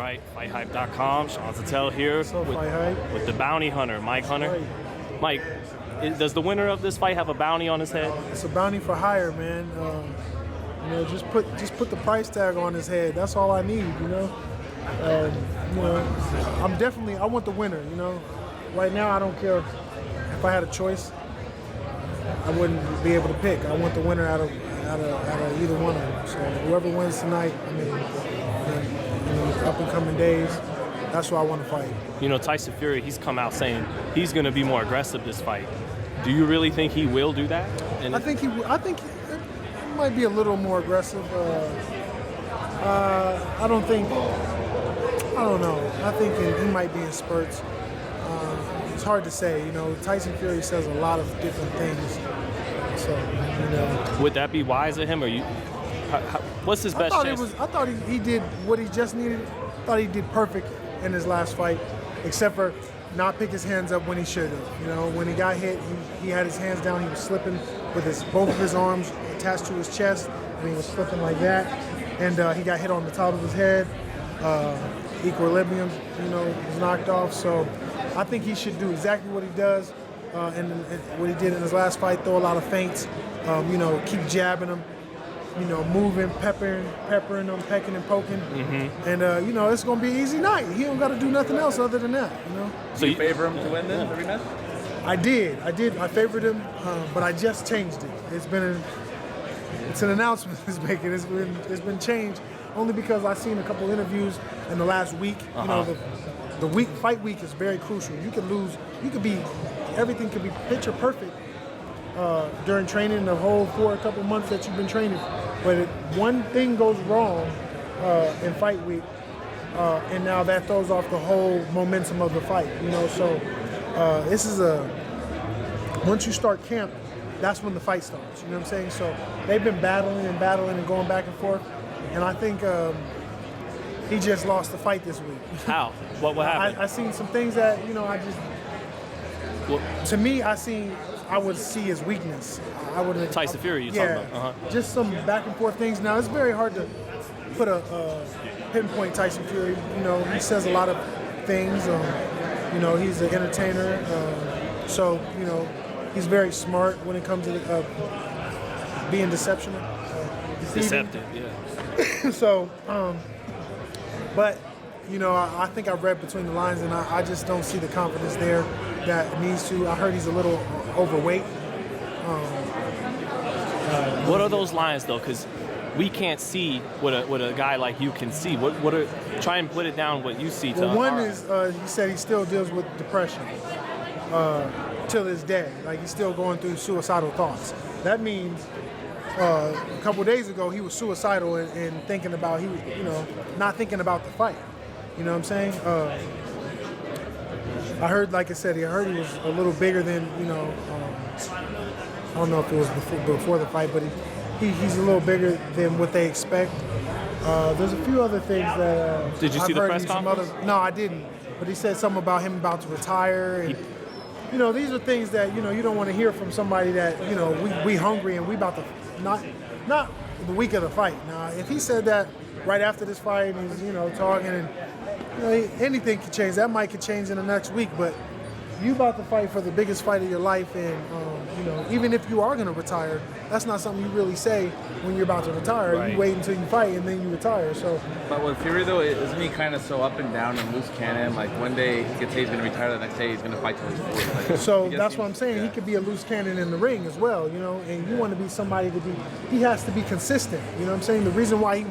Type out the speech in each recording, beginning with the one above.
right, FightHype.com. Sean Zattel here with the bounty hunter, Mike Hunter. Right. Mike, does the winner of this fight have a bounty on his head? It's a bounty for hire, man. You know, just put the price tag on his head. That's all I need. You know, I want the winner. You know, right now I don't care if I had a choice. I wouldn't be able to pick. I want the winner out of either one of them. So whoever wins tonight, I mean, in the up and coming days, that's who I want to fight. You know, Tyson Fury, he's come out saying he's going to be more aggressive this fight. Do you really think he will do that? And I think he might be a little more aggressive. I don't know. I think he might be in spurts. It's hard to say. You know, Tyson Fury says a lot of different things. So, you know. Would that be wise of him, or you? What's his best chance? I thought he did what he just needed. I thought he did perfect in his last fight, except for not pick his hands up when he should have. You know, when he got hit, he had his hands down. He was slipping with both of his arms attached to his chest, and he was slipping like that. And he got hit on the top of his head. Equilibrium, you know, was knocked off. So I think he should do exactly what he does and what he did in his last fight, throw a lot of feints, you know, keep jabbing him, you know, moving, peppering them, pecking and poking. And, you know, it's going to be an easy night. He don't got to do nothing else other than that, you know. So you favor him to win then, the rematch? I did. I favored him, but I just changed it. It's an announcement he's making. It's been changed only because I've seen a couple interviews in the last week. You know, the fight week is very crucial. You could lose. Everything could be picture perfect during training, the whole for a couple months that you've been training. But one thing goes wrong in fight week, and now that throws off the whole momentum of the fight. You know, so this is once you start camp, that's when the fight starts. You know what I'm saying? So they've been battling and going back and forth. And I think he just lost the fight this week. How? What happened? I seen some things that, you know, to me, I would see his weakness. Tyson Fury, you're talking about? Just some back and forth things. Now, it's very hard to put a pinpoint Tyson Fury. You know, he says a lot of things. You know, he's an entertainer. So, you know, he's very smart when it comes to being deceptive, yeah. So, but, you know, I think I've read between the lines, and I just don't see the confidence there that needs to. I heard he's a little overweight. What are those lines, though? Because we can't see what a guy like you can see. Try and put it down what you see. Well, one is he said he still deals with depression till this day. Like, he's still going through suicidal thoughts. That means a couple days ago he was suicidal and thinking about not thinking about the fight. You know what I'm saying? I heard, like I said, he was a little bigger than, you know. I don't know if it was before the fight, but he's a little bigger than what they expect. There's a few other things that did you see the press conference? No, I didn't. But he said something about him about to retire. And, you know, these are things that, you know, you don't want to hear from somebody that, you know, we hungry and we about to not the week of the fight. Now, if he said that right after this fight and he's, you know, talking and, you know, anything could change. That might could change in the next week, but you about to fight for the biggest fight of your life, and you know, even if you are going to retire, that's not something you really say when you're about to retire. Right. You wait until you fight and then you retire. So, but with Fury though, isn't he kind of so up and down and loose cannon? Like one day he could say he's going to retire, the next day he's going to fight till he's 40. Like, so that's what I'm saying. Yeah. He could be a loose cannon in the ring as well, you know. And you want to be somebody he has to be consistent. You know what I'm saying? The reason why he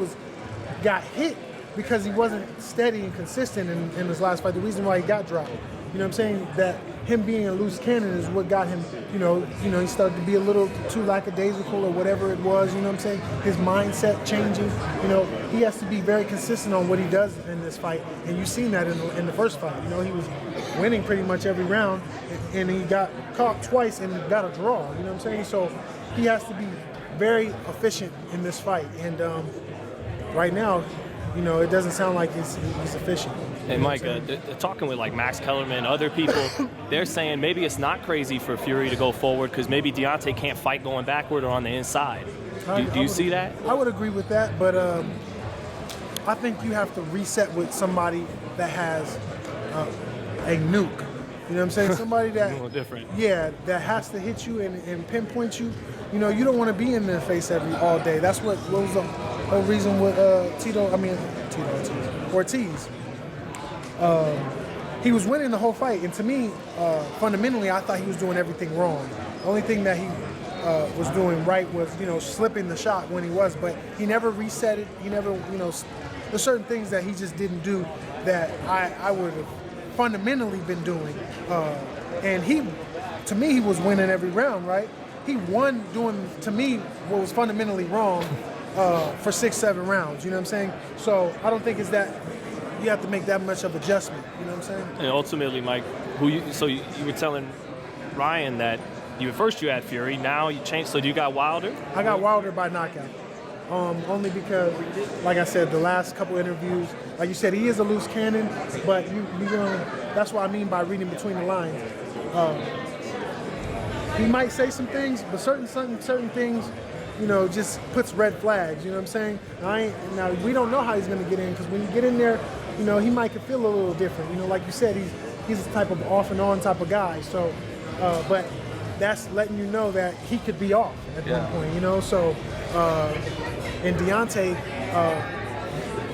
got hit because he wasn't steady and consistent in his last fight. The reason why he got dropped. You know what I'm saying? That him being a loose cannon is what got him, you know, he started to be a little too lackadaisical or whatever it was, you know what I'm saying? His mindset changing, you know, he has to be very consistent on what he does in this fight. And you've seen that in the first fight. You know, he was winning pretty much every round and he got caught twice and got a draw, you know what I'm saying? So he has to be very efficient in this fight. And right now, you know, it doesn't sound like he's efficient. And Mike, they're talking with like Max Kellerman, other people. They're saying maybe it's not crazy for Fury to go forward because maybe Deontay can't fight going backward or on the inside. Do you see that? I would agree with that, but I think you have to reset with somebody that has a nuke. You know what I'm saying? Somebody that, a little different. Yeah, that has to hit you and pinpoint you. You know, you don't want to be in their face all day. That's what was the whole reason with Ortiz. He was winning the whole fight, and to me, fundamentally, I thought he was doing everything wrong. The only thing that he was doing right was, you know, slipping the shot when he was, but he never reset it. He never, you know, there's certain things that he just didn't do that I would have fundamentally been doing. And to me, he was winning every round, right? He won doing, to me, what was fundamentally wrong for 6-7 rounds, you know what I'm saying? So I don't think it's that, you have to make that much of adjustment, you know what I'm saying? And ultimately, Mike, you were telling Ryan that you had Fury, now you changed, so you got Wilder? I got Wilder by knockout. Only because, like I said, the last couple interviews, like you said, he is a loose cannon, but that's what I mean by reading between the lines. He might say some things, but certain things, you know, just puts red flags, you know what I'm saying? Now, we don't know how he's going to get in, because when you get in there, you know, he might feel a little different. You know, like you said, he's the type of off and on type of guy. So, but that's letting you know that he could be off at one point, you know? So, and Deontay,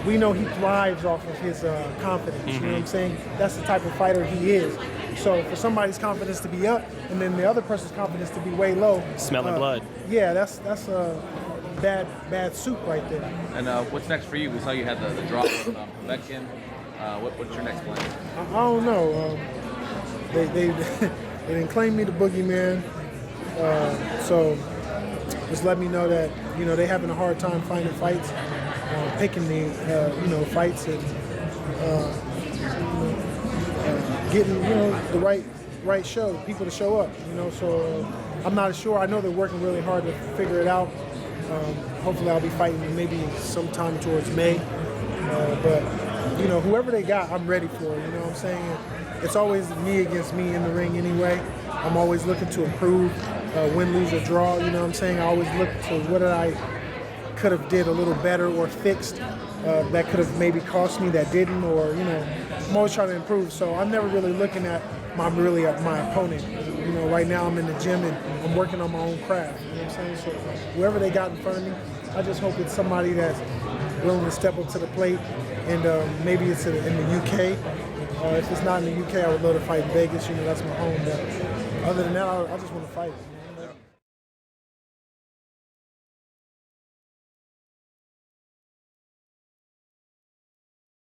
we know he thrives off of his confidence, you know what I'm saying? That's the type of fighter he is. So for somebody's confidence to be up and then the other person's confidence to be way low. Smelling blood. Yeah, that's bad soup right there. And what's next for you? We saw you had the draw with Povetkin. What's your next plan? I don't know. They didn't claim me the boogeyman. So just let me know that, you know, they're having a hard time finding fights, picking the, you know, fights and getting, you know, the right show, people to show up, you know. So I'm not sure. I know they're working really hard to figure it out. Hopefully I'll be fighting maybe sometime towards May. But, you know, whoever they got, I'm ready for, you know what I'm saying? It's always me against me in the ring anyway. I'm always looking to improve, win, lose, or draw, you know what I'm saying? I always look to what I could have did a little better or fixed that could have maybe cost me that didn't, or, you know, I'm always trying to improve. So I'm never really looking at my opponent. You know, right now I'm in the gym and I'm working on my own craft, you know what I'm saying? So whoever they got in front of me, I just hope it's somebody that's willing to step up to the plate, and maybe it's in the UK. If it's not in the UK, I would love to fight in Vegas. You know, that's my home. But other than that, I just want to fight.